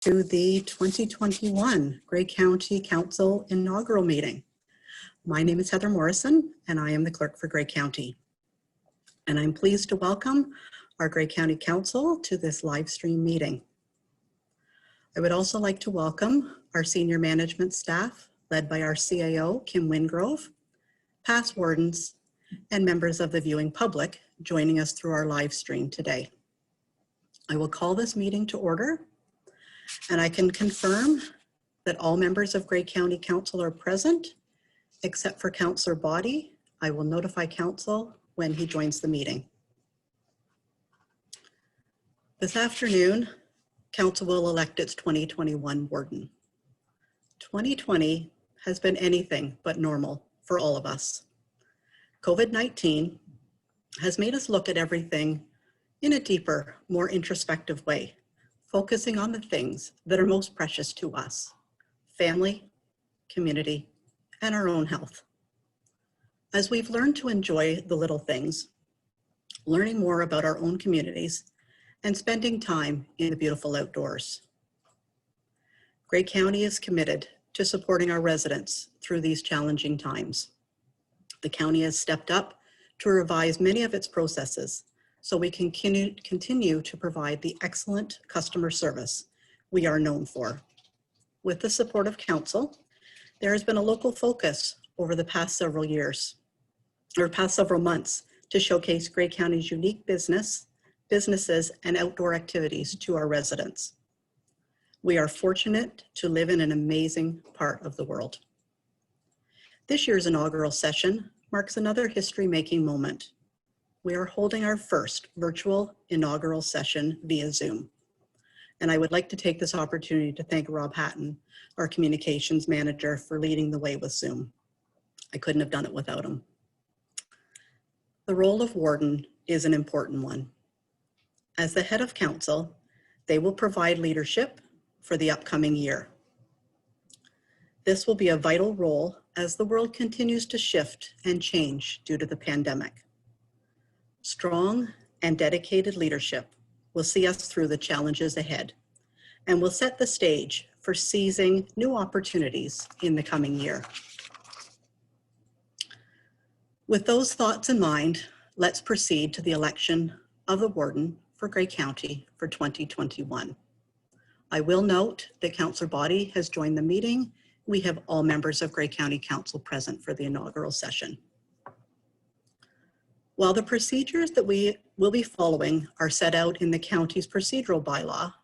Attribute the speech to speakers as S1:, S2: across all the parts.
S1: To the 2021 Grey County Council Inaugural Meeting. My name is Heather Morrison and I am the clerk for Grey County. And I'm pleased to welcome our Grey County Council to this live stream meeting. I would also like to welcome our senior management staff led by our CAO, Kim Wingrove, past wardens, and members of the viewing public joining us through our live stream today. I will call this meeting to order, and I can confirm that all members of Grey County Council are present, except for Councilor Body. I will notify Council when he joins the meeting. This afternoon, Council will elect its 2021 Warden. 2020 has been anything but normal for all of us. COVID-19 has made us look at everything in a deeper, more introspective way, focusing on the things that are most precious to us: family, community, and our own health. As we've learned to enjoy the little things, learning more about our own communities, and spending time in the beautiful outdoors. Grey County is committed to supporting our residents through these challenging times. The county has stepped up to revise many of its processes so we can continue to provide the excellent customer service we are known for. With the support of Council, there has been a local focus over the past several months to showcase Grey County's unique businesses and outdoor activities to our residents. We are fortunate to live in an amazing part of the world. This year's inaugural session marks another history-making moment. We are holding our first virtual inaugural session via Zoom. And I would like to take this opportunity to thank Rob Hatton, our communications manager, for leading the way with Zoom. I couldn't have done it without him. The role of Warden is an important one. As the head of Council, they will provide leadership for the upcoming year. This will be a vital role as the world continues to shift and change due to the pandemic. Strong and dedicated leadership will see us through the challenges ahead and will set the stage for seizing new opportunities in the coming year. With those thoughts in mind, let's proceed to the election of the Warden for Grey County for 2021. I will note that Councilor Body has joined the meeting. We have all members of Grey County Council present for the inaugural session. While the procedures that we will be following are set out in the county's procedural bylaw,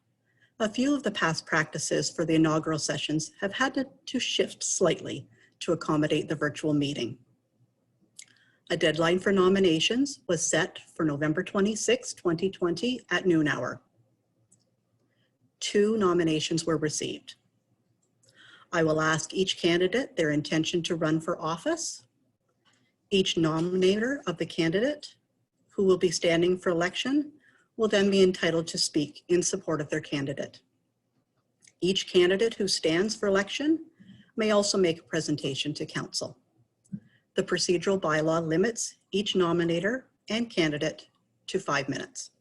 S1: a few of the past practices for the inaugural sessions have had to shift slightly to accommodate the virtual meeting. A deadline for nominations was set for November 26, 2020 at noon hour. 2 nominations were received. I will ask each candidate their intention to run for office. Each nominator of the candidate who will be standing for election will then be entitled to speak in support of their candidate. Each candidate who stands for election may also make a presentation to Council. The procedural bylaw limits each nominator and candidate to 5 minutes.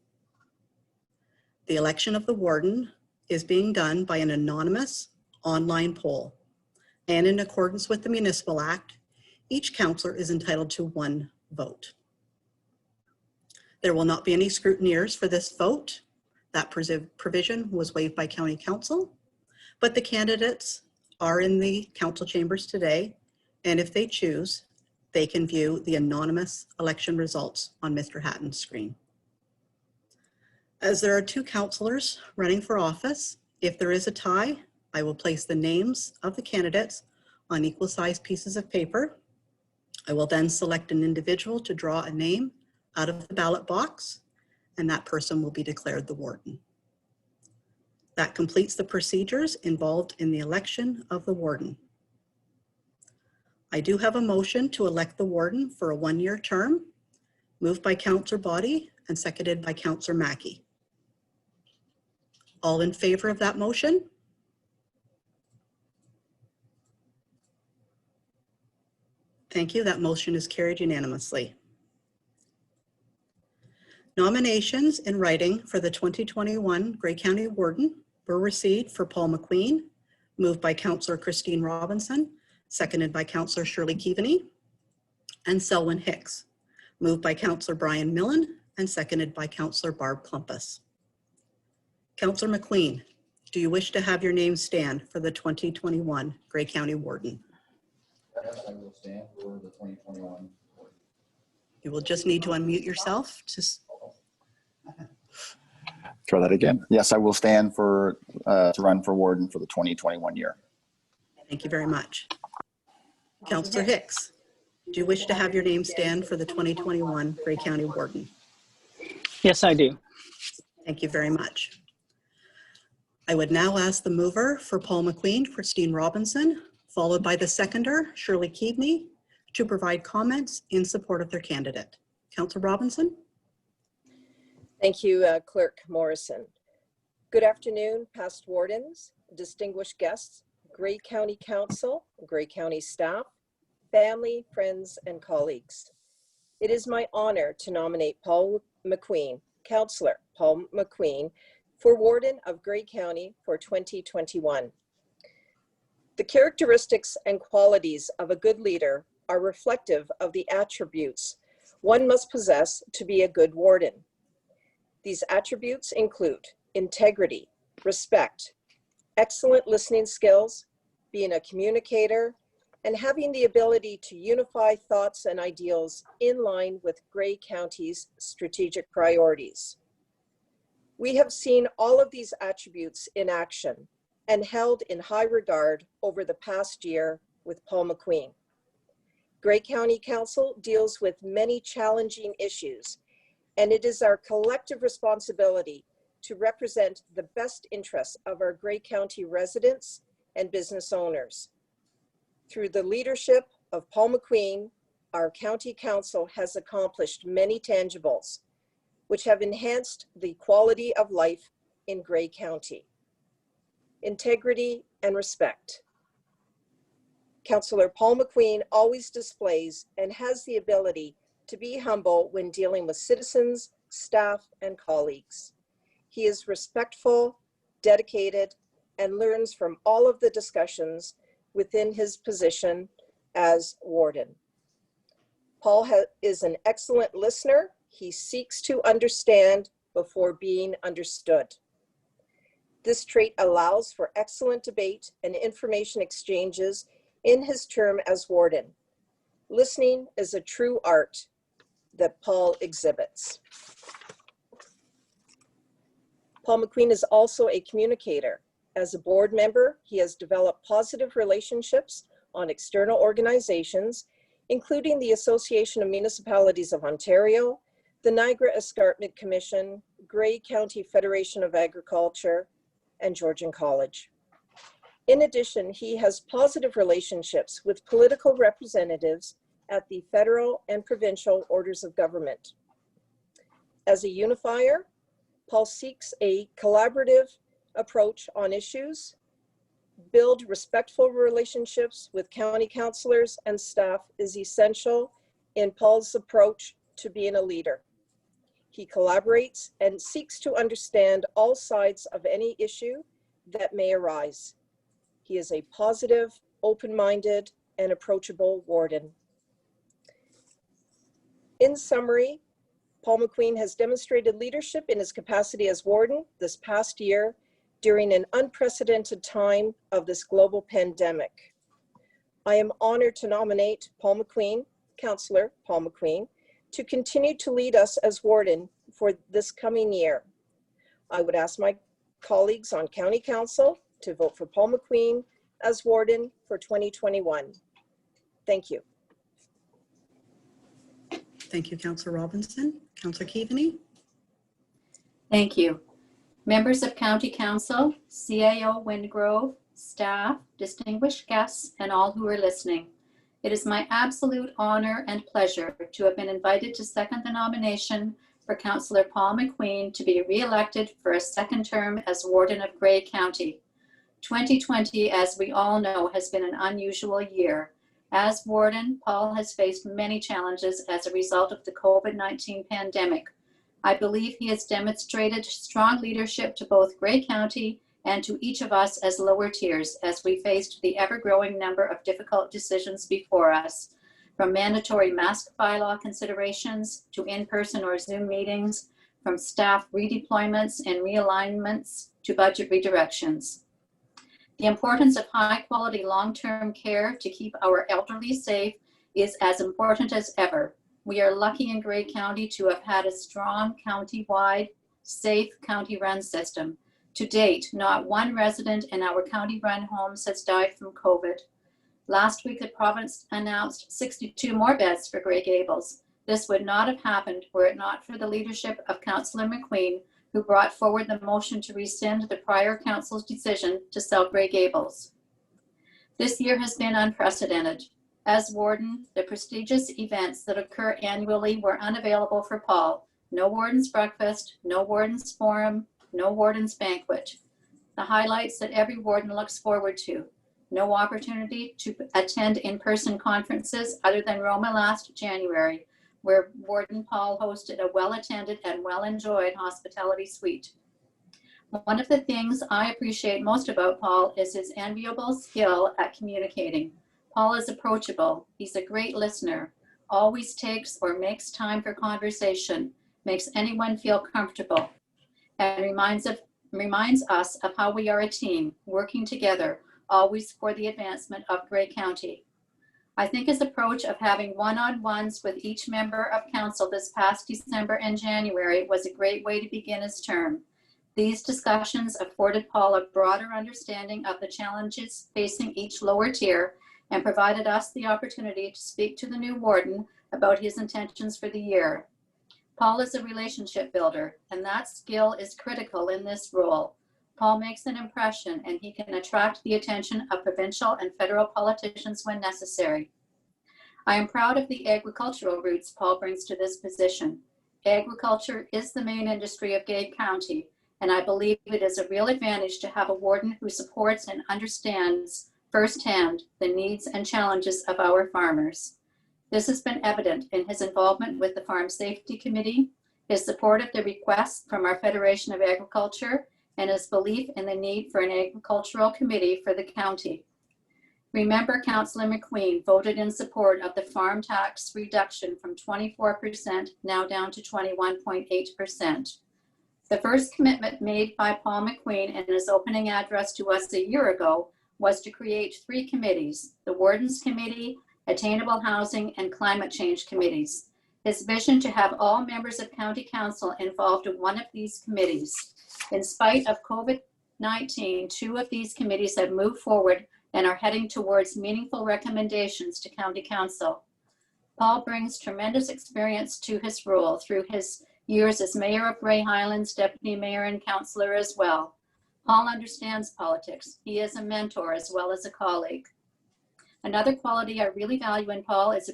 S1: The election of the Warden is being done by an anonymous online poll, and in accordance with the Municipal Act, each councillor is entitled to 1 vote. There will not be any scrutineers for this vote. That provision was waived by County Council, but the candidates are in the council chambers today, and if they choose, they can view the anonymous election results on Mr. Hatton's screen. As there are 2 councillors running for office, if there is a tie, I will place the names of the candidates on equal-sized pieces of paper. I will then select an individual to draw a name out of the ballot box, and that person will be declared the Warden. That completes the procedures involved in the election of the Warden. I do have a motion to elect the Warden for a 1-year term, moved by Councilor Body and seconded by Councilor Mackey. All in favor of that motion? Thank you. That motion is carried unanimously. Nominations in writing for the 2021 Grey County Warden were received for Paul Mcqueen, moved by Councilor Christine Robinson, seconded by Councilor Shirley Keaveney, and Selwyn Hicks, moved by Councilor Brian Millen and seconded by Councilor Barb Clumpus. Councilor Mcqueen, do you wish to have your name stand for the 2021 Grey County Warden?
S2: Yes, I will stand for the 2021 Warden.
S1: You will just need to unmute yourself.
S2: Try that again. Yes, I will stand for to run for Warden for the 2021 year.
S1: Thank you very much. Councilor Hicks, do you wish to have your name stand for the 2021 Grey County Warden?
S3: Yes, I do.
S1: Thank you very much. I would now ask the mover for Paul Mcqueen, Christine Robinson, followed by the seconder, Shirley Keaveney, to provide comments in support of their candidate. Councilor Robinson?
S4: Thank you, Clerk Morrison. Good afternoon, past wardens, distinguished guests, Grey County Council, Grey County staff, family, friends, and colleagues. It is my honor to nominate Paul Mcqueen, Councilor Paul Mcqueen, for Warden of Grey County for 2021. The characteristics and qualities of a good leader are reflective of the attributes one must possess to be a good warden. These attributes include integrity, respect, excellent listening skills, being a communicator, and having the ability to unify thoughts and ideals in line with Grey County's strategic priorities. We have seen all of these attributes in action and held in high regard over the past year with Paul Mcqueen. Grey County Council deals with many challenging issues, and it is our collective responsibility to represent the best interests of our Grey County residents and business owners. Through the leadership of Paul Mcqueen, our County Council has accomplished many tangibles, which have enhanced the quality of life in Grey County. Integrity and respect. Councilor Paul Mcqueen always displays and has the ability to be humble when dealing with citizens, staff, and colleagues. He is respectful, dedicated, and learns from all of the discussions within his position as warden. Paul is an excellent listener. He seeks to understand before being understood. This trait allows for excellent debate and information exchanges in his term as warden. Listening is a true art that Paul exhibits. Paul Mcqueen is also a communicator. As a board member, he has developed positive relationships on external organizations, including the Association of Municipalities of Ontario, the Niagara Escarpment Commission, Grey County Federation of Agriculture, and Georgian College. In addition, he has positive relationships with political representatives at the federal and provincial orders of government. As a unifier, Paul seeks a collaborative approach on issues, build respectful relationships with county councillors and staff is essential in Paul's approach to being a leader. He collaborates and seeks to understand all sides of any issue that may arise. He is a positive, open-minded, and approachable warden. In summary, Paul Mcqueen has demonstrated leadership in his capacity as warden this past year during an unprecedented time of this global pandemic. I am honored to nominate Paul Mcqueen, Councillor Paul Mcqueen, to continue to lead us as warden for this coming year. I would ask my colleagues on County Council to vote for Paul Mcqueen as warden for 2021. Thank you.
S1: Thank you, Councilor Robinson. Councilor Keaveney?
S5: Thank you. Members of County Council, CAO Windgrove, staff, distinguished guests, and all who are listening. It is my absolute honor and pleasure to have been invited to second the nomination for Councillor Paul Mcqueen to be re-elected for a second term as Warden of Grey County. 2020, as we all know, has been an unusual year. As Warden, Paul has faced many challenges as a result of the COVID-19 pandemic. I believe he has demonstrated strong leadership to both Grey County and to each of us as lower tiers as we faced the ever-growing number of difficult decisions before us, from mandatory mask bylaw considerations to in-person or Zoom meetings, from staff redeployments and realignments to budget redirections. The importance of high-quality long-term care to keep our elderly safe is as important as ever. We are lucky in Grey County to have had a strong county-wide, safe county-run system. To date, not one resident in our county-run homes has died from COVID. Last week, the province announced 62 more beds for Grey Gables. This would not have happened were it not for the leadership of Councilor Mcqueen, who brought forward the motion to rescind the prior council's decision to sell Grey Gables. This year has been unprecedented. As warden, the prestigious events that occur annually were unavailable for Paul. No warden's breakfast, no warden's forum, no warden's banquet. The highlights that every warden looks forward to. No opportunity to attend in-person conferences other than Roma last January, where Warden Paul hosted a well-attended and well-enjoyed hospitality suite. One of the things I appreciate most about Paul is his enviable skill at communicating. Paul is approachable. He's a great listener, always takes or makes time for conversation, makes anyone feel comfortable, and reminds us of how we are a team, working together, always for the advancement of Grey County. I think his approach of having one-on-ones with each member of council this past December and January was a great way to begin his term. These discussions afforded Paul a broader understanding of the challenges facing each lower tier and provided us the opportunity to speak to the new warden about his intentions for the year. Paul is a relationship builder, and that skill is critical in this role. Paul makes an impression, and he can attract the attention of provincial and federal politicians when necessary. I am proud of the agricultural roots Paul brings to this position. Agriculture is the main industry of Grey County, and I believe it is a real advantage to have a warden who supports and understands firsthand the needs and challenges of our farmers. This has been evident in his involvement with the Farm Safety Committee, his support of the requests from our Federation of Agriculture, and his belief in the need for an agricultural committee for the county. Remember, Councilor Mcqueen voted in support of the farm tax reduction from 24% now down to 21.8%. The first commitment made by Paul Mcqueen in his opening address to us a year ago was to create 3 committees, the Warden's Committee, Attainable Housing, and Climate Change Committees. His vision to have all members of County Council involved in one of these committees. In spite of COVID-19, 2 of these committees have moved forward and are heading towards meaningful recommendations to County Council. Paul brings tremendous experience to his role through his years as Mayor of Bray Highlands, Deputy Mayor and Councillor as well. Paul understands politics. He is a mentor as well as a colleague. Another quality I really value in Paul is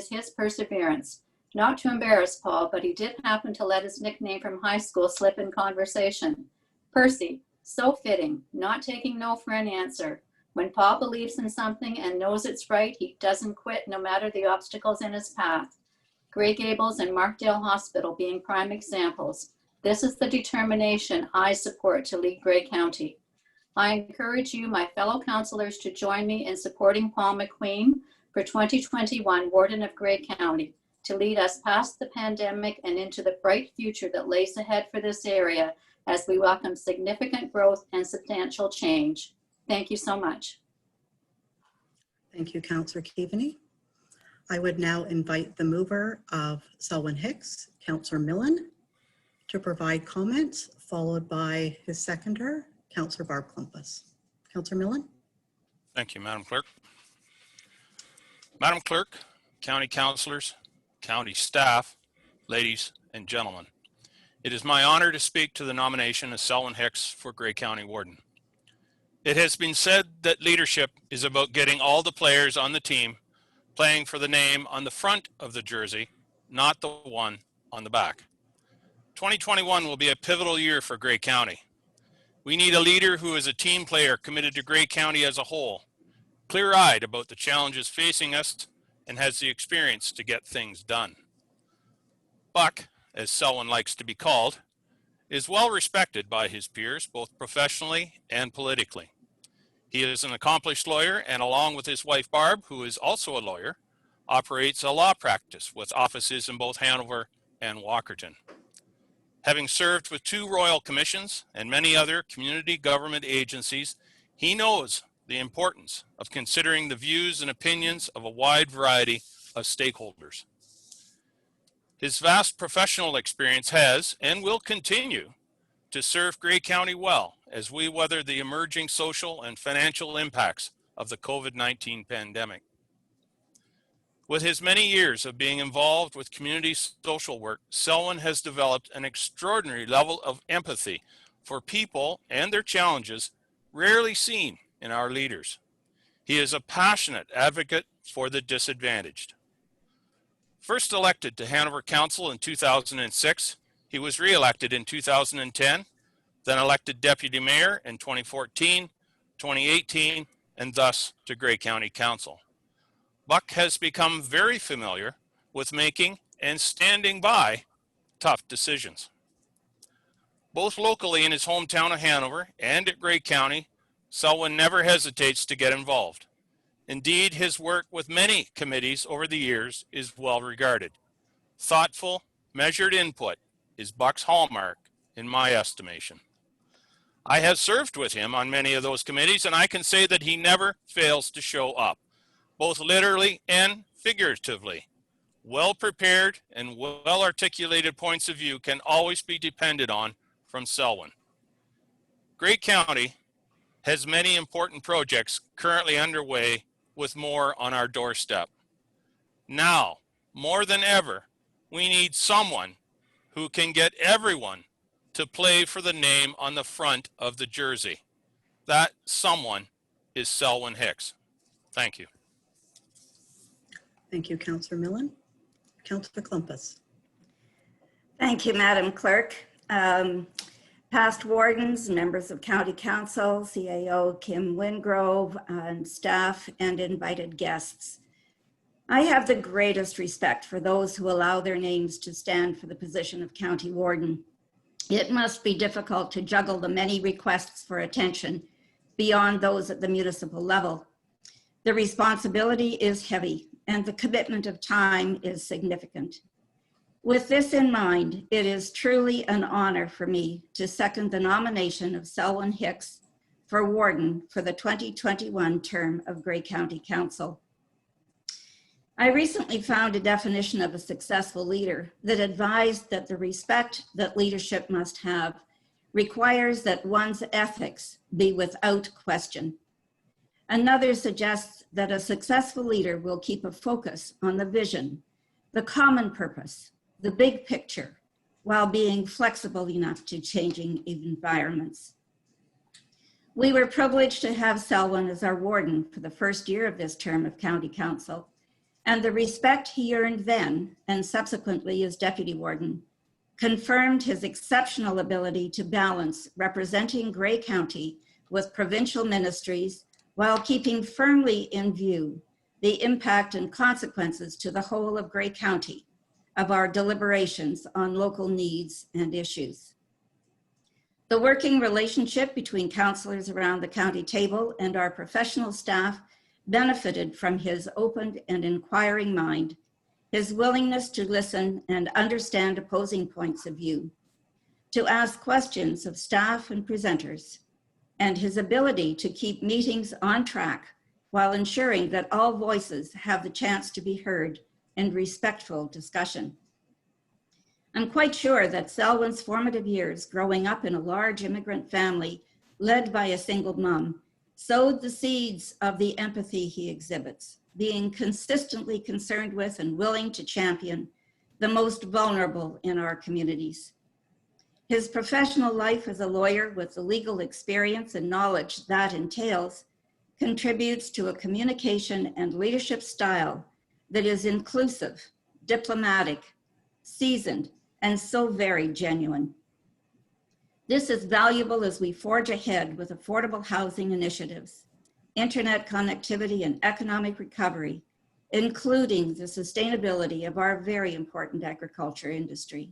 S5: his perseverance. Not to embarrass Paul, but he did happen to let his nickname from high school slip in conversation. Percy, so fitting, not taking no for an answer. When Paul believes in something and knows it's right, he doesn't quit no matter the obstacles in his path. Grey Gables and Markdale Hospital being prime examples. This is the determination I support to lead Grey County. I encourage you, my fellow councillors, to join me in supporting Paul Mcqueen for 2021 Warden of Grey County, to lead us past the pandemic and into the bright future that lays ahead for this area as we welcome significant growth and substantial change. Thank you so much.
S1: Thank you, Councillor Keaveney. I would now invite the mover of Sullen Hicks, Councillor Millen, to provide comments, followed by his seconder, Councillor Barb Klumpus. Councillor Millen.
S6: Thank you, Madam Clerk. Madam Clerk, county councillors, county staff, ladies and gentlemen, it is my honor to speak to the nomination of Sullen Hicks for Grey County Warden. It has been said that leadership is about getting all the players on the team playing for the name on the front of the jersey, not the one on the back. 2021 will be a pivotal year for Grey County. We need a leader who is a team player committed to Grey County as a whole, clear-eyed about the challenges facing us, and has the experience to get things done. Buck, as Sullen likes to be called, is well respected by his peers, both professionally and politically. He is an accomplished lawyer, and along with his wife Barb, who is also a lawyer, operates a law practice with offices in both Hanover and Walkerton. Having served with 2 royal commissions and many other community government agencies, he knows the importance of considering the views and opinions of a wide variety of stakeholders. His vast professional experience has and will continue to serve Grey County well as we weather the emerging social and financial impacts of the COVID-19 pandemic. With his many years of being involved with community social work, Selwyn has developed an extraordinary level of empathy for people and their challenges rarely seen in our leaders. He is a passionate advocate for the disadvantaged. First elected to Hanover Council in 2006, he was re-elected in 2010, then elected deputy mayor in 2014, 2018, and thus to Grey County Council. Buck has become very familiar with making and standing by tough decisions. Both locally in his hometown of Hanover and at Grey County, Selwyn never hesitates to get involved. Indeed, his work with many committees over the years is well regarded. Thoughtful, measured input is Buck's hallmark in my estimation. I have served with him on many of those committees, and I can say that he never fails to show up, both literally and figuratively. Well-prepared and well-articulated points of view can always be depended on from Selwyn. Grey County has many important projects currently underway with more on our doorstep. Now, more than ever, we need someone who can get everyone to play for the name on the front of the jersey. That someone is Selwyn Hicks. Thank you.
S1: Thank you, Councillor Millen. Councillor Klumpus.
S7: Thank you, Madam Clerk. Past wardens, members of County Council, CAO Kim Wingrove, and staff and invited guests. I have the greatest respect for those who allow their names to stand for the position of County Warden. It must be difficult to juggle the many requests for attention beyond those at the municipal level. The responsibility is heavy and the commitment of time is significant. With this in mind, it is truly an honor for me to second the nomination of Selwyn Hicks for Warden for the 2021 term of Grey County Council. I recently found a definition of a successful leader that advised that the respect that leadership must have requires that one's ethics be without question. Another suggests that a successful leader will keep a focus on the vision, the common purpose, the big picture, while being flexible enough to changing environments. We were privileged to have Selwyn as our warden for the first year of this term of County Council, and the respect he earned then and subsequently as deputy warden confirmed his exceptional ability to balance representing Grey County with provincial ministries while keeping firmly in view the impact and consequences to the whole of Grey County of our deliberations on local needs and issues. The working relationship between councillors around the county table and our professional staff benefited from his open and inquiring mind, his willingness to listen and understand opposing points of view, to ask questions of staff and presenters, and his ability to keep meetings on track while ensuring that all voices have the chance to be heard in respectful discussion. I'm quite sure that Selwyn's formative years growing up in a large immigrant family led by a single mom sowed the seeds of the empathy he exhibits, being consistently concerned with and willing to champion the most vulnerable in our communities. His professional life as a lawyer with the legal experience and knowledge that entails contributes to a communication and leadership style that is inclusive, diplomatic, seasoned, and so very genuine. This is valuable as we forge ahead with affordable housing initiatives, internet connectivity and economic recovery, including the sustainability of our very important agriculture industry.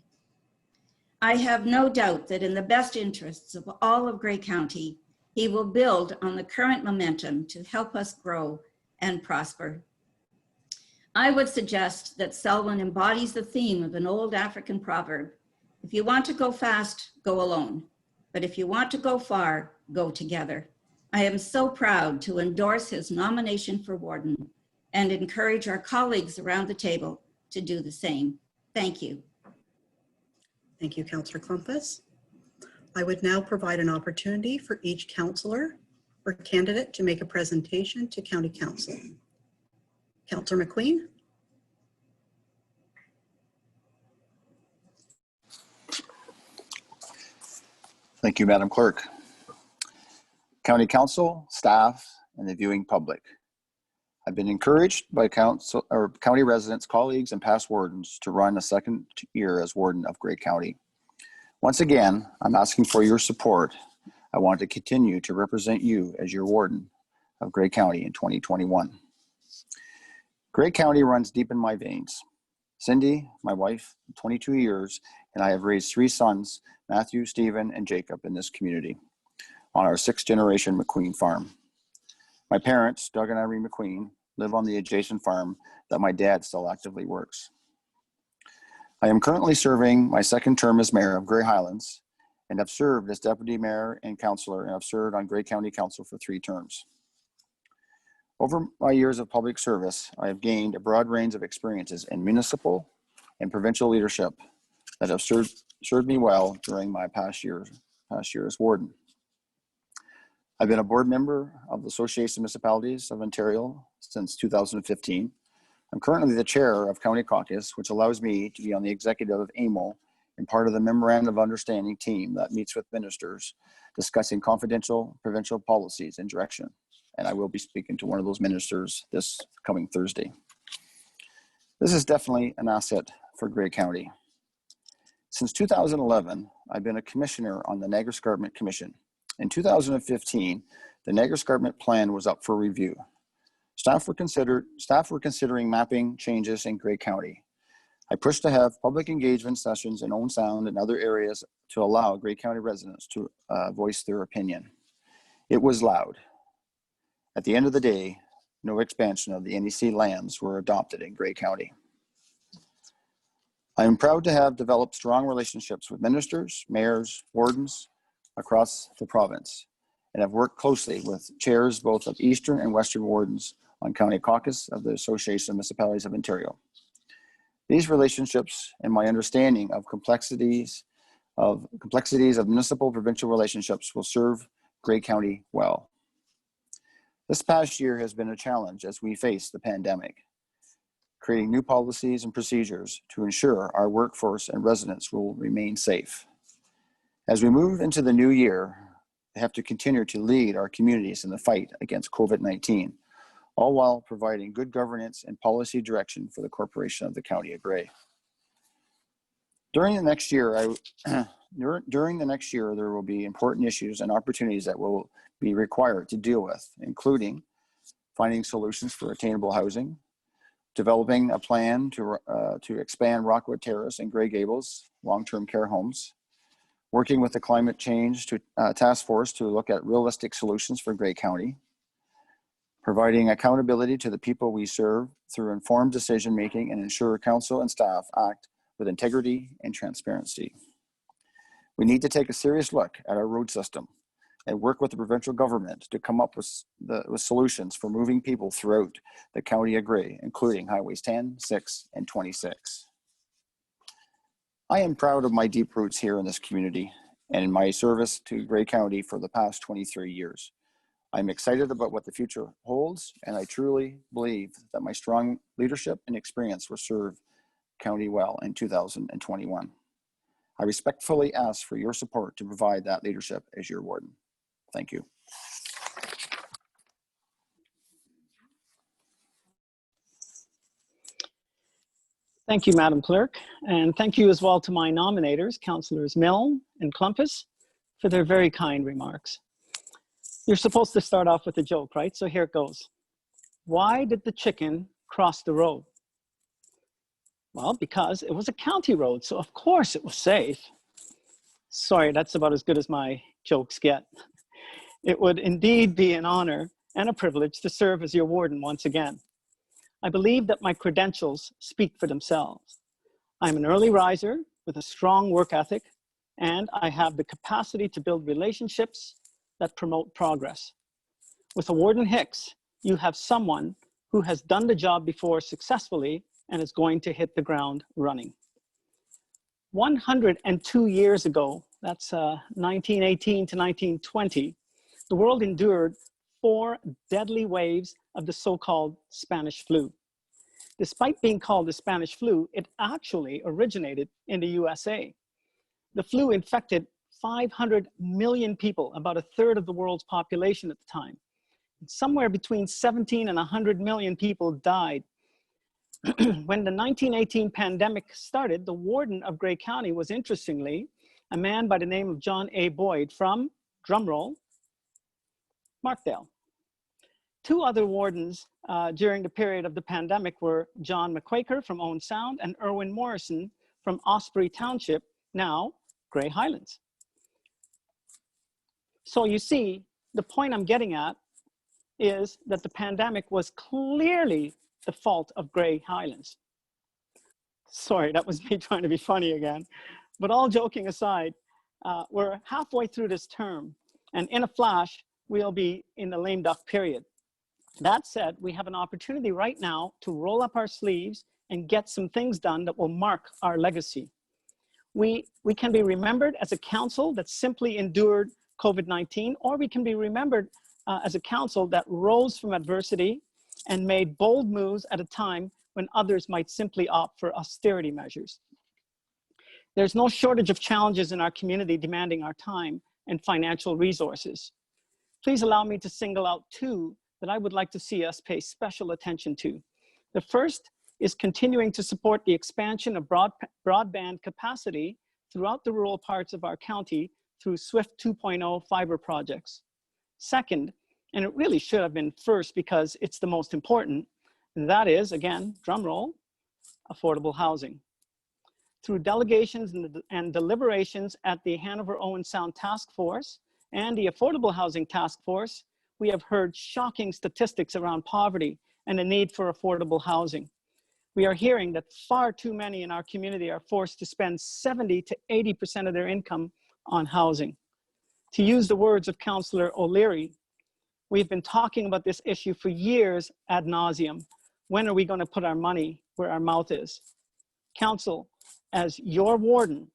S7: I have no doubt that in the best interests of all of Grey County, he will build on the current momentum to help us grow and prosper. I would suggest that Sullen embodies the theme of an old African proverb: if you want to go fast, go alone. But if you want to go far, go together. I am so proud to endorse his nomination for warden and encourage our colleagues around the table to do the same. Thank you.
S1: Thank you, Councillor Clumpus. I would now provide an opportunity for each councillor or candidate to make a presentation to County Council. Councillor Mcqueen.
S2: Thank you, Madam Clerk. County Council, staff, and the viewing public. I've been encouraged by county residents, colleagues, and past wardens to run a second year as warden of Grey County. Once again, I'm asking for your support. I want to continue to represent you as your warden of Grey County in 2021. Grey County runs deep in my veins. Cindy, my wife, 22 years, and I have raised 3 sons, Matthew, Stephen, and Jacob, in this community on our 6th generation Mcqueen farm. My parents, Doug and Irene Mcqueen, live on the adjacent farm that my dad still actively works. I am currently serving my 2nd term as mayor of Grey Highlands and have served as deputy mayor and councillor, and have served on Grey County Council for 3 terms. Over my years of public service, I have gained a broad range of experiences in municipal and provincial leadership that have served me well during my past year as warden. I've been a board member of the Association of Municipalities of Ontario since 2015. I'm currently the chair of County Caucus, which allows me to be on the executive of AMO and part of the Memorandum of Understanding team that meets with ministers discussing confidential provincial policies and direction. And I will be speaking to one of those ministers this coming Thursday. This is definitely an asset for Grey County. Since 2011, I've been a commissioner on the Niagara Escarpment Commission. In 2015, the Niagara Escarpment Plan was up for review. Staff were considering mapping changes in Grey County. I pushed to have public engagement sessions in Owen Sound and other areas to allow Grey County residents to voice their opinion. It was loud. At the end of the day, no expansion of the NEC lands were adopted in Grey County. I am proud to have developed strong relationships with ministers, mayors, wardens across the province, and have worked closely with chairs both of Eastern and Western wardens on County Caucus of the Association of Municipalities of Ontario. These relationships and my understanding of complexities of municipal provincial relationships will serve Grey County well. This past year has been a challenge as we face the pandemic, creating new policies and procedures to ensure our workforce and residents will remain safe. As we move into the new year, we have to continue to lead our communities in the fight against COVID-19, all while providing good governance and policy direction for the Corporation of the County of Grey. During the next year, there will be important issues and opportunities that will be required to deal with, including finding solutions for attainable housing, developing a plan to expand Rockwood Terrace and Grey Gables long-term care homes, working with the climate change task force to look at realistic solutions for Grey County, providing accountability to the people we serve through informed decision-making and ensure council and staff act with integrity and transparency. We need to take a serious look at our road system and work with the provincial government to come up with solutions for moving people throughout the County of Grey, including Highways 10, 6, and 26. I am proud of my deep roots here in this community and in my service to Grey County for the past 23 years. I'm excited about what the future holds, and I truly believe that my strong leadership and experience will serve County well in 2021. I respectfully ask for your support to provide that leadership as your warden. Thank you.
S3: Thank you, Madam Clerk. And thank you as well to my nominators, Councillors Milne and Clumpus, for their very kind remarks. You're supposed to start off with a joke, right? So here it goes. Why did the chicken cross the road? Well, because it was a county road, so of course it was safe. Sorry, that's about as good as my jokes get. It would indeed be an honor and a privilege to serve as your warden once again. I believe that my credentials speak for themselves. I'm an early riser with a strong work ethic, and I have the capacity to build relationships that promote progress. With a Warden Hicks, you have someone who has done the job before successfully and is going to hit the ground running. 102 years ago, that's 1918 to 1920, the world endured 4 deadly waves of the so-called Spanish flu. Despite being called the Spanish flu, it actually originated in the USA. The flu infected 500 million people, about a third of the world's population at the time. Somewhere between 17 and 100 million people died. When the 1918 pandemic started, the warden of Grey County was, interestingly, a man by the name of John A. Boyd from, drumroll, Markdale. 2 other wardens during the period of the pandemic were John McQuaker from Owen Sound and Erwin Morrison from Osprey Township, now Grey Highlands. So you see, the point I'm getting at is that the pandemic was clearly the fault of Grey Highlands. Sorry, that was me trying to be funny again. But all joking aside, we're halfway through this term, and in a flash, we'll be in the lame duck period. That said, we have an opportunity right now to roll up our sleeves and get some things done that will mark our legacy. We can be remembered as a council that simply endured COVID-19, or we can be remembered as a council that rose from adversity and made bold moves at a time when others might simply opt for austerity measures. There's no shortage of challenges in our community demanding our time and financial resources. Please allow me to single out 2 that I would like to see us pay special attention to. The first is continuing to support the expansion of broadband capacity throughout the rural parts of our county through SWIFT 2.0 fiber projects. Second, and it really should have been first because it's the most important, and that is, again, drum roll, affordable housing. Through delegations and deliberations at the Hanover-Owen Sound Task Force and the Affordable Housing Task Force, we have heard shocking statistics around poverty and the need for affordable housing. We are hearing that far too many in our community are forced to spend 70 to 80% of their income on housing. To use the words of Councilor O'Leary, we've been talking about this issue for years ad nauseum. When are we going to put our money where our mouth is? Council, as your warden,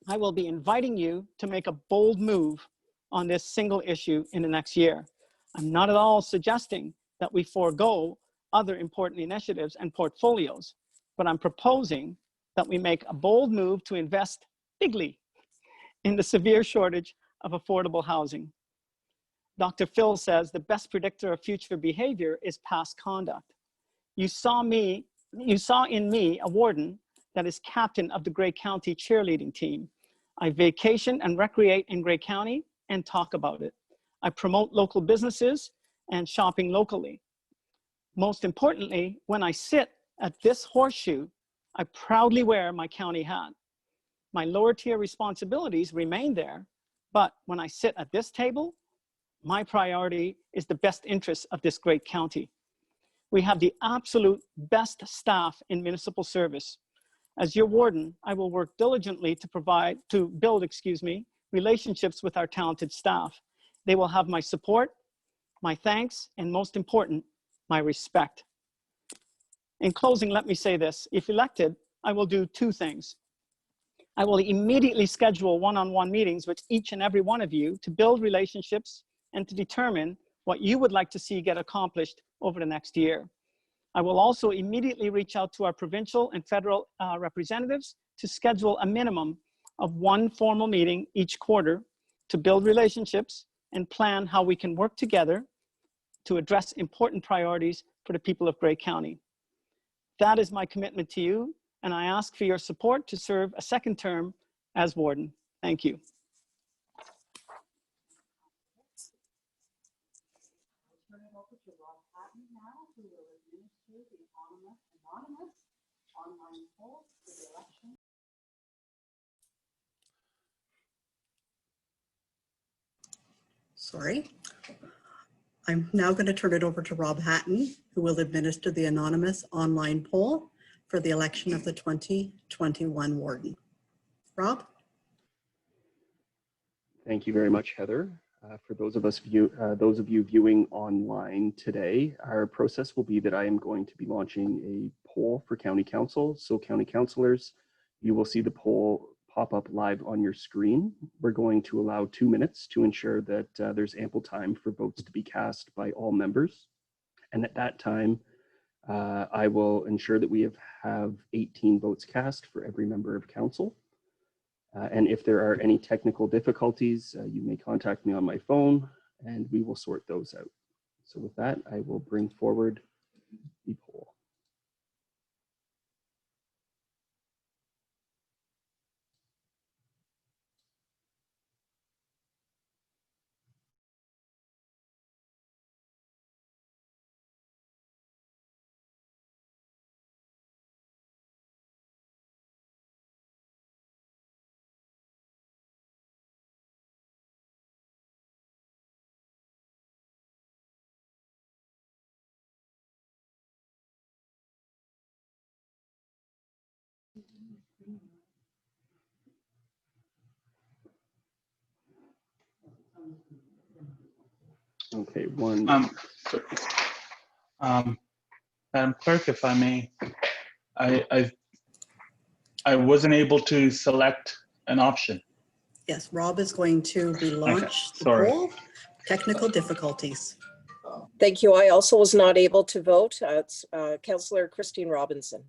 S3: I will be inviting you to make a bold move on this single issue in the next year. I'm not at all suggesting that we forego other important initiatives and portfolios, but I'm proposing that we make a bold move to invest bigly in the severe shortage of affordable housing. Dr. Phil says the best predictor of future behavior is past conduct. You saw in me a warden that is captain of the Grey County cheerleading team. I vacation and recreate in Grey County and talk about it. I promote local businesses and shopping locally. Most importantly, when I sit at this horseshoe, I proudly wear my county hat. My lower tier responsibilities remain there, but when I sit at this table, my priority is the best interests of this great county. We have the absolute best staff in municipal service. As your warden, I will work diligently to build relationships with our talented staff. They will have my support, my thanks, and most important, my respect. In closing, let me say this. If elected, I will do 2 things. I will immediately schedule one-on-one meetings with each and every one of you to build relationships and to determine what you would like to see get accomplished over the next year. I will also immediately reach out to our provincial and federal representatives to schedule a minimum of 1 formal meeting each quarter to build relationships and plan how we can work together to address important priorities for the people of Grey County. That is my commitment to you, and I ask for your support to serve a 2nd term as warden. Thank you.
S8: Online poll for the election.
S1: Sorry. I'm now going to turn it over to Rob Hatton, who will administer the anonymous online poll for the election of the 2021 warden. Rob?
S8: Thank you very much, Heather. For those of you viewing online today, our process will be that I am going to be launching a poll for County Council. So County Councilors, you will see the poll pop up live on your screen. We're going to allow 2 minutes to ensure that there's ample time for votes to be cast by all members. And at that time, I will ensure that we have 18 votes cast for every member of council. And if there are any technical difficulties, you may contact me on my phone and we will sort those out. So with that, I will bring forward the poll. Okay, one.
S9: Madam Clerk, if I may, I wasn't able to select an option.
S1: Yes, Rob is going to relaunch the poll. Technical difficulties.
S4: Thank you. I also was not able to vote. It's Councilor Christine Robinson.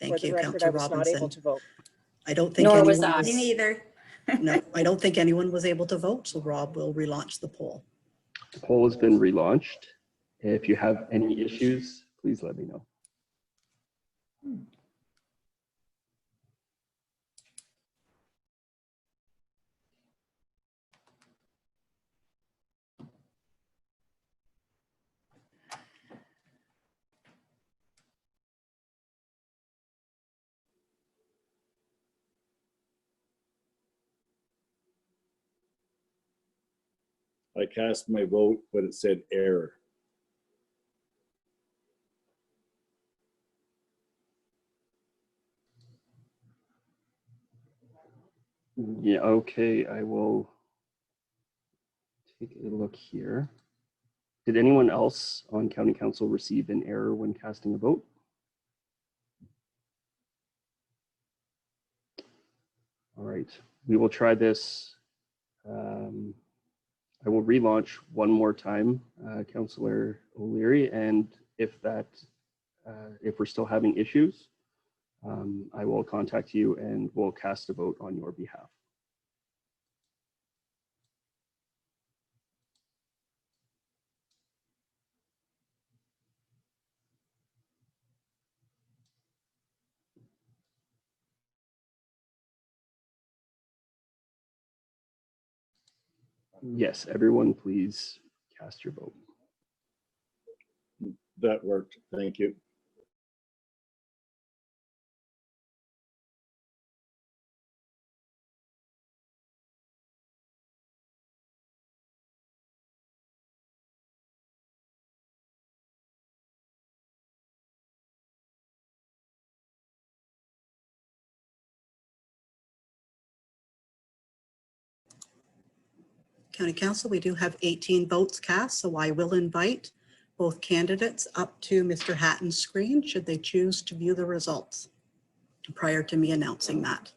S1: Thank you,
S4: For the record,
S1: Councilor
S4: I was not able
S1: Robinson.
S4: to vote.
S1: I don't think
S5: Nor
S1: anyone
S5: was I.
S7: Me neither.
S1: No, I don't think anyone was able to vote, so Rob will relaunch the poll.
S8: The poll has been relaunched. If you have any issues, please let me know.
S10: I cast my vote, but it said error.
S8: Yeah, okay, I will take a look here. Did anyone else on County Council receive an error when casting a vote? All right, we will try this. I will relaunch one more time, Councillor O'Leary, and if we're still having issues, I will contact you and we'll cast a vote on your behalf. Yes, everyone, please cast your vote.
S10: That worked. Thank you.
S1: County Council, we do have 18 votes cast, so I will invite both candidates up to Mr. Hatton's screen should they choose to view the results prior to me announcing that.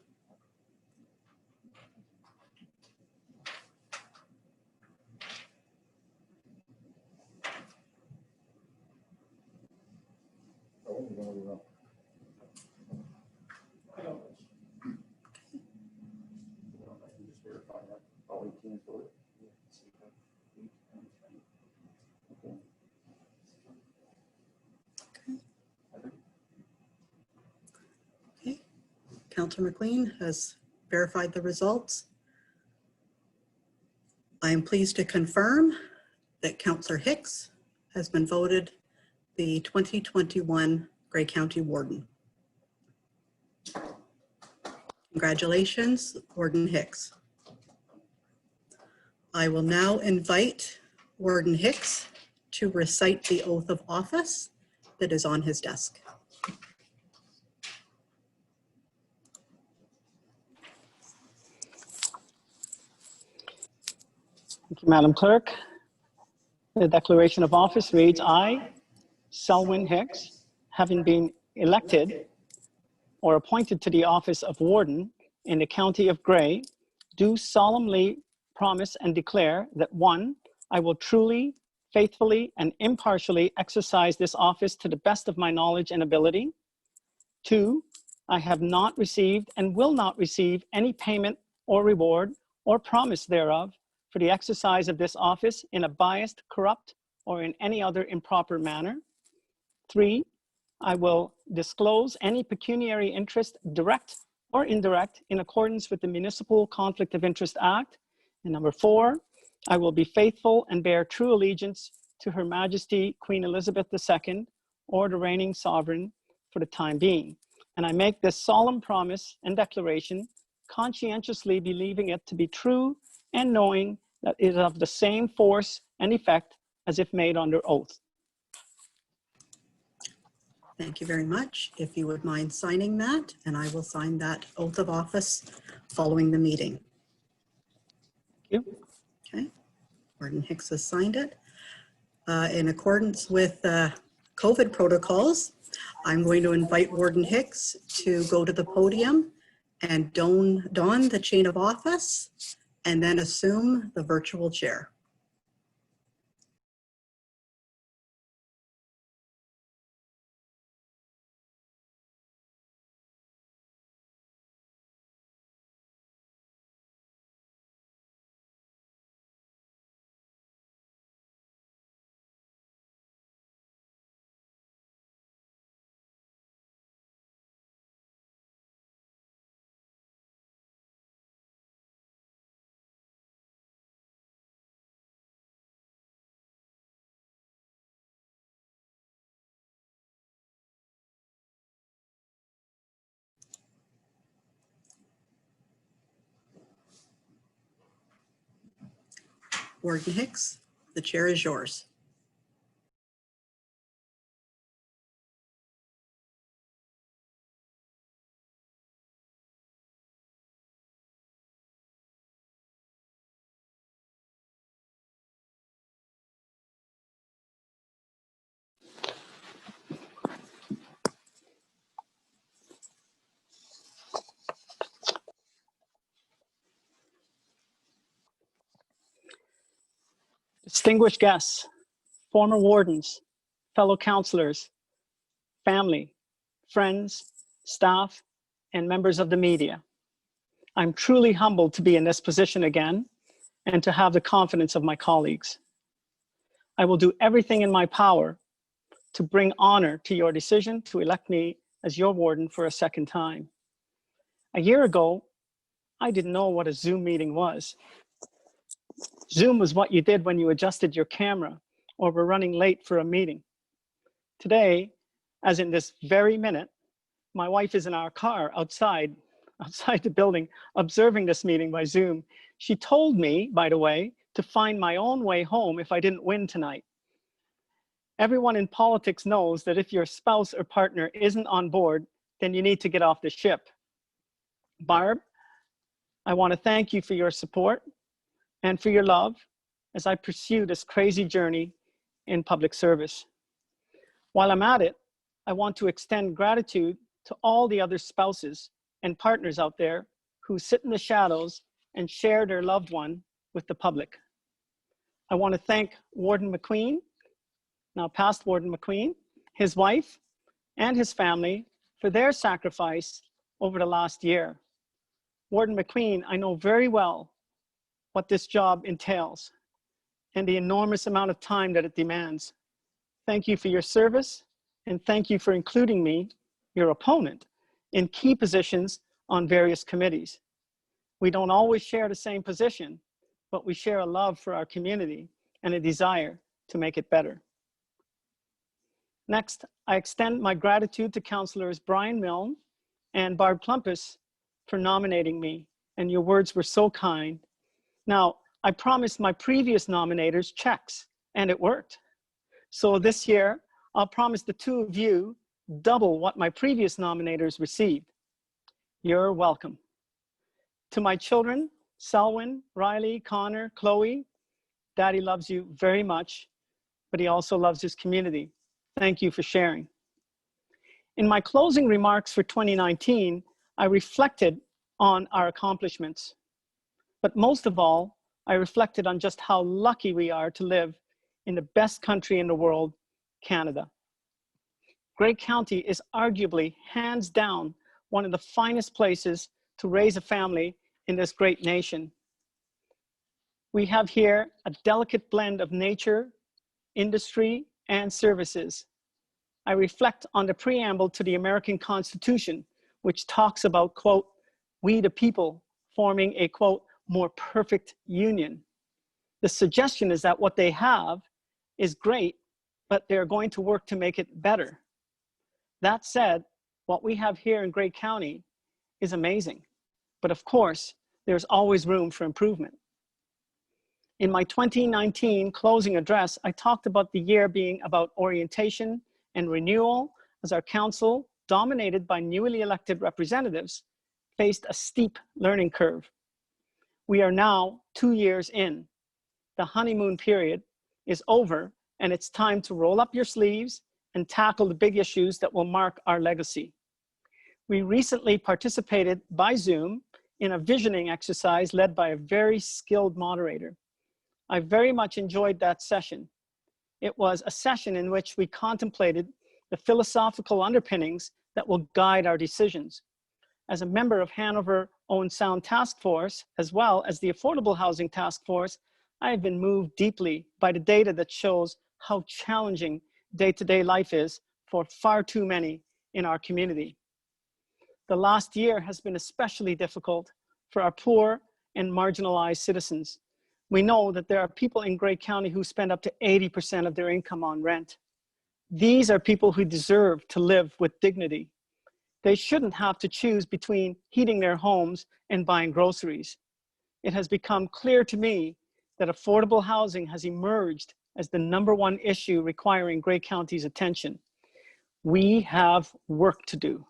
S1: Okay. Councilor Mcqueen has verified the results. I am pleased to confirm that Councilor Hicks has been voted the 2021 Grey County Warden. Congratulations, Warden Hicks. I will now invite Warden Hicks to recite the oath of office that is on his desk.
S3: Thank you, Madam Clerk. The declaration of office reads, I, Sullen Hicks, having been elected or appointed to the office of Warden in the County of Grey, do solemnly promise and declare that 1, I will truly, faithfully, and impartially exercise this office to the best of my knowledge and ability. 2, I have not received and will not receive any payment or reward or promise thereof for the exercise of this office in a biased, corrupt, or in any other improper manner. 3, I will disclose any pecuniary interest, direct or indirect, in accordance with the Municipal Conflict of Interest Act. And number 4, I will be faithful and bear true allegiance to Her Majesty Queen Elizabeth II, or the reigning sovereign for the time being. And I make this solemn promise and declaration, conscientiously believing it to be true and knowing that it is of the same force and effect as if made under oath.
S1: Thank you very much. If you would mind signing that, and I will sign that oath of office following the meeting.
S3: Thank you.
S1: Okay, Warden Hicks has signed it. In accordance with COVID protocols, I'm going to invite Warden Hicks to go to the podium and don the chain of office and then assume the virtual chair. Warden Hicks, the chair is yours.
S3: Distinguished guests, former wardens, fellow councillors, family, friends, staff, and members of the media. I'm truly humbled to be in this position again and to have the confidence of my colleagues. I will do everything in my power to bring honor to your decision to elect me as your warden for a second time. A year ago, I didn't know what a Zoom meeting was. Zoom was what you did when you adjusted your camera or were running late for a meeting. Today, as in this very minute, my wife is in our car outside the building, observing this meeting by Zoom. She told me, by the way, to find my own way home if I didn't win tonight. Everyone in politics knows that if your spouse or partner isn't on board, then you need to get off the ship. Barb, I want to thank you for your support and for your love as I pursue this crazy journey in public service. While I'm at it, I want to extend gratitude to all the other spouses and partners out there who sit in the shadows and share their loved one with the public. I want to thank Warden Mcqueen, now past Warden Mcqueen, his wife, and his family for their sacrifice over the last year. Warden Mcqueen, I know very well what this job entails and the enormous amount of time that it demands. Thank you for your service, and thank you for including me, your opponent, in key positions on various committees. We don't always share the same position, but we share a love for our community and a desire to make it better. Next, I extend my gratitude to Councilors Brian Milne and Barb Plumpus for nominating me, and your words were so kind. Now, I promised my previous nominators checks, and it worked. So this year, I'll promise the two of you double what my previous nominators received. You're welcome. To my children, Selwyn, Riley, Connor, Chloe, Daddy loves you very much, but he also loves his community. Thank you for sharing. In my closing remarks for 2019, I reflected on our accomplishments. But most of all, I reflected on just how lucky we are to live in the best country in the world, Canada. Grey County is arguably, hands down, one of the finest places to raise a family in this great nation. We have here a delicate blend of nature, industry, and services. I reflect on the preamble to the American Constitution, which talks about, quote, we the people forming a, quote, more perfect union. The suggestion is that what they have is great, but they're going to work to make it better. That said, what we have here in Grey County is amazing. But of course, there's always room for improvement. In my 2019 closing address, I talked about the year being about orientation and renewal as our council, dominated by newly elected representatives, faced a steep learning curve. We are now 2 years in. The honeymoon period is over, and it's time to roll up your sleeves and tackle the big issues that will mark our legacy. We recently participated by Zoom in a visioning exercise led by a very skilled moderator. I very much enjoyed that session. It was a session in which we contemplated the philosophical underpinnings that will guide our decisions. As a member of Hanover Owen Sound Task Force, as well as the Affordable Housing Task Force, I have been moved deeply by the data that shows how challenging day-to-day life is for far too many in our community. The last year has been especially difficult for our poor and marginalized citizens. We know that there are people in Grey County who spend up to 80% of their income on rent. These are people who deserve to live with dignity. They shouldn't have to choose between heating their homes and buying groceries. It has become clear to me that affordable housing has emerged as the #1 issue requiring Grey County's attention. We have work to do.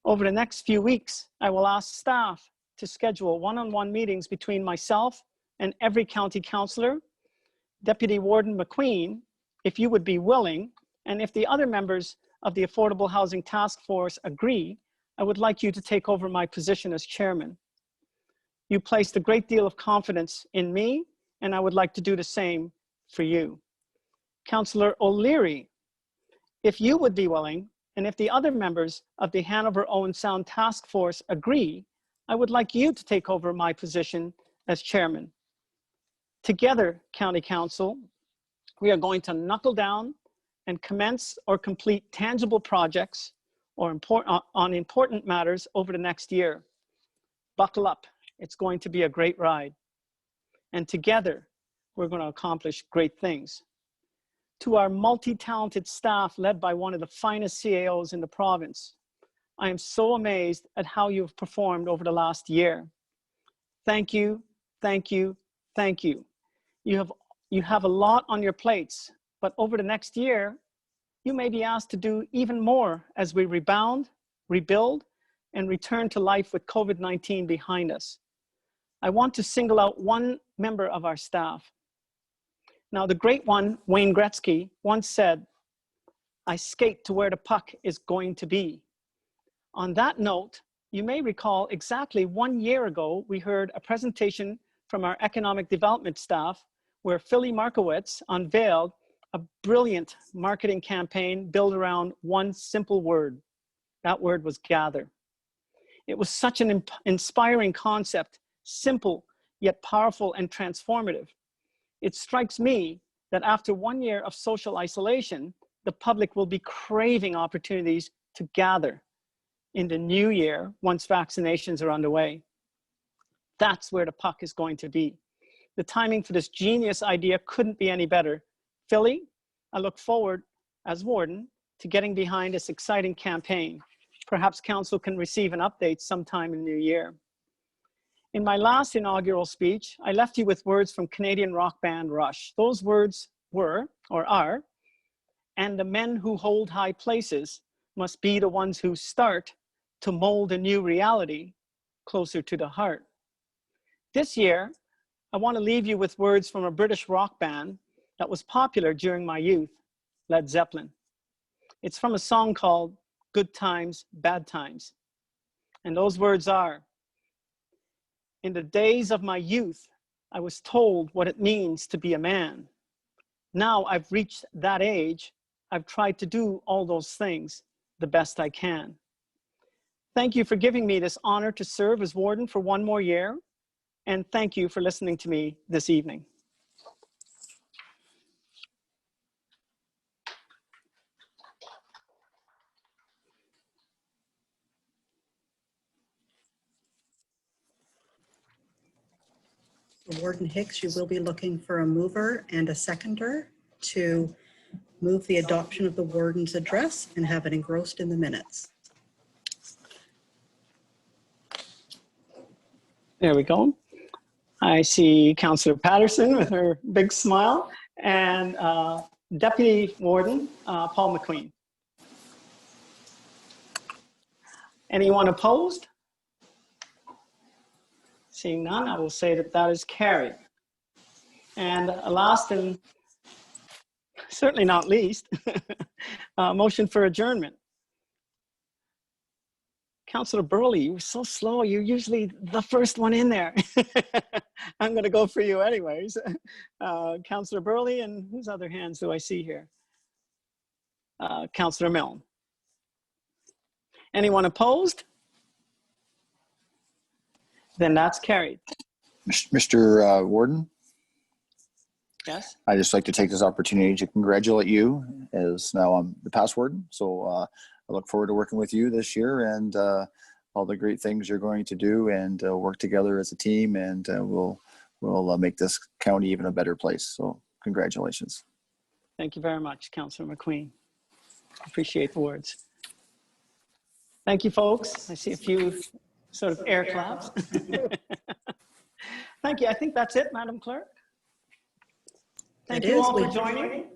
S3: Over the next few weeks, I will ask staff to schedule one-on-one meetings between myself and every county councillor, Deputy Warden Mcqueen, if you would be willing, and if the other members of the Affordable Housing Task Force agree, I would like you to take over my position as chairman. You placed a great deal of confidence in me, and I would like to do the same for you. Councillor O'Leary, if you would be willing, and if the other members of the Hanover Owen Sound Task Force agree, I would like you to take over my position as chairman. Together, County Council, we are going to knuckle down and commence or complete tangible projects or on important matters over the next year. Buckle up, it's going to be a great ride. And together, we're going to accomplish great things. To our multi-talented staff led by one of the finest CAOs in the province, I am so amazed at how you've performed over the last year. Thank you, thank you, thank you. You have a lot on your plates, but over the next year, you may be asked to do even more as we rebound, rebuild, and return to life with COVID-19 behind us. I want to single out one member of our staff. Now, the great one, Wayne Gretzky, once said, "I skate to where the puck is going to be." On that note, you may recall exactly 1 year ago, we heard a presentation from our economic development staff where Philly Markowitz unveiled a brilliant marketing campaign built around one simple word. That word was gather. It was such an inspiring concept, simple, yet powerful and transformative. It strikes me that after 1 year of social isolation, the public will be craving opportunities to gather in the new year once vaccinations are underway. That's where the puck is going to be. The timing for this genius idea couldn't be any better. Philly, I look forward as warden to getting behind this exciting campaign. Perhaps council can receive an update sometime in the new year. In my last inaugural speech, I left you with words from Canadian rock band Rush. Those words were, or are, and the men who hold high places must be the ones who start to mold a new reality closer to the heart. This year, I want to leave you with words from a British rock band that was popular during my youth, Led Zeppelin. It's from a song called Good Times, Bad Times. And those words are, in the days of my youth, I was told what it means to be a man. Now I've reached that age, I've tried to do all those things the best I can. Thank you for giving me this honor to serve as warden for one more year, and thank you for listening to me this evening.
S1: Warden Hicks, you will be looking for a mover and a seconder to move the adoption of the warden's address and have it engrossed in the minutes.
S3: There we go. I see Councillor Patterson with her big smile and Deputy Warden Paul Mcqueen. Anyone opposed? Seeing none, I will say that that is carried. And last and certainly not least, motion for adjournment. Councillor Burley, you were so slow. You're usually the first one in there. I'm going to go for you anyways. Councillor Burley, and whose other hands do I see here? Councillor Milne. Anyone opposed? Then that's carried.
S2: Mr. Warden,
S3: Yes.
S2: I'd just like to take this opportunity to congratulate you, as now I'm the past warden. So I look forward to working with you this year and all the great things you're going to do, and work together as a team, and we'll make this county even a better place. So congratulations. Thank
S3: you very much, Councillor McQueen. Appreciate the words. Thank you, folks. I see a few sort of air claps. Thank you. I think that's it, Madam Clerk. Thank you all for joining.